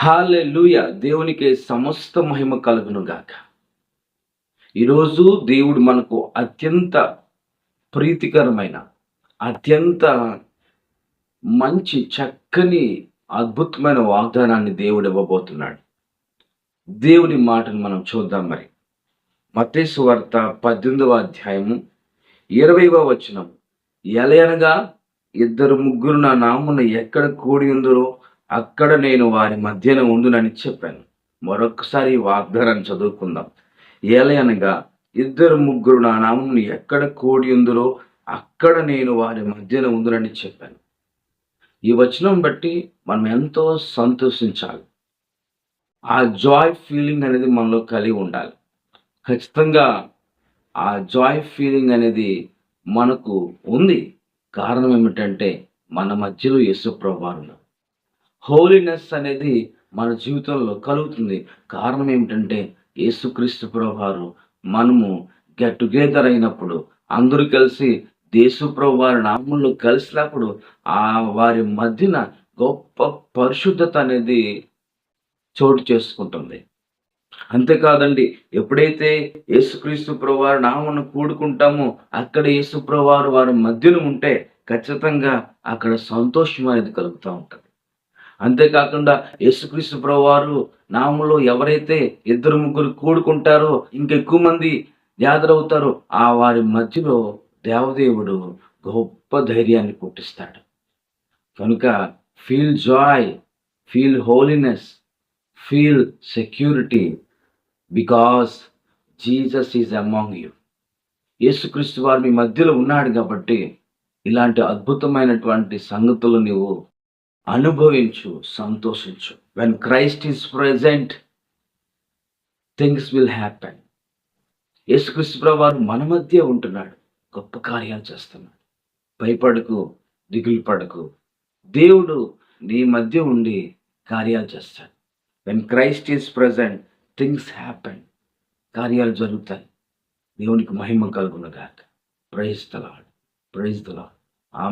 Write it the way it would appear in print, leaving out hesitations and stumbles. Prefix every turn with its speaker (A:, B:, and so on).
A: హల్లెలూయా! దేవునికి సమస్త మహిమ కలుగును గాక. ఈరోజు దేవుడు మనకు అత్యంత ప్రీతికరమైన, అత్యంత మంచి, చక్కని, అద్భుతమైన వాగ్దానాన్ని దేవుడు ఇవ్వబోతున్నాడు. దేవుని మాటను మనం చూద్దాం మరి. మత్తయి సువార్త 18వ అధ్యాయము 20వ వచనం. ఎలయనగా ఇద్దరు ముగ్గురు నా నామమున ఎక్కడ కూడి ఉందురో అక్కడ నేను వారి మధ్యన ఉండునని చెప్పాను. మరొకసారి ఈ వాగ్దానాన్ని చదువుకుందాం. ఏలయనగా ఇద్దరు ముగ్గురు నా నామమున ఎక్కడ కూడి ఉందురో అక్కడ నేను వారి మధ్యన ఉండునని చెప్పాను. ఈ వచనం బట్టి మనం ఎంతో సంతోషించాలి. ఆ జాయ్ ఫీలింగ్ అనేది మనలో కలిగి ఉండాలి. ఖచ్చితంగా ఆ జాయ్ ఫీలింగ్ అనేది మనకు ఉంది. కారణం ఏమిటంటే మన మధ్యలో యేసుప్రభువు ఉన్నారు. హోలీనెస్ అనేది మన జీవితంలో కలుగుతుంది. కారణం ఏమిటంటే యేసుక్రీస్తు ప్రభువారు మనము గెట్ టుగెదర్ అయినప్పుడు, అందరూ కలిసి యేసుప్రభు వారి నామములో కలిసినప్పుడు వారి మధ్యన గొప్ప పరిశుద్ధత అనేది చోటు చేసుకుంటుంది. అంతేకాదండి, ఎప్పుడైతే యేసుక్రీస్తు ప్రభువారి నామమున కూడుకుంటామో అక్కడ యేసు ప్రభువారు వారి మధ్యన ఉంటే ఖచ్చితంగా అక్కడ సంతోషం అనేది కలుగుతూ ఉంటుంది. అంతేకాకుండా యేసుక్రీస్తు ప్రభువారు నామములో ఎవరైతే ఇద్దరు ముగ్గురు కూడుకుంటారో ఇంకెక్కువ మంది హాజరవుతారో ఆ వారి మధ్యలో దేవదేవుడు గొప్ప ధైర్యాన్ని పుట్టిస్తాడు. కనుక feel Joy, feel holiness, feel security because Jesus is among you. యేసుక్రీస్తు వారు మీ మధ్యలో ఉన్నాడు కాబట్టి ఇలాంటి అద్భుతమైనటువంటి సంగతులు నీవు అనుభవించు, సంతోషించు. When Christ is present things will happen. యేసుక్రీస్తు ప్రభువారు మన మధ్య ఉంటున్నాడు, గొప్ప కార్యాలు చేస్తున్నాడు. భయపడకు, దిగులు పడకు. దేవుడు నీ మధ్య ఉండి కార్యాలు చేస్తాడు. When Christ is present things happen. కార్యాలు జరుగుతాయి. దేవునికి మహిమ కలుగును గాక. Praise the Lord. Praise the Lord. Amen.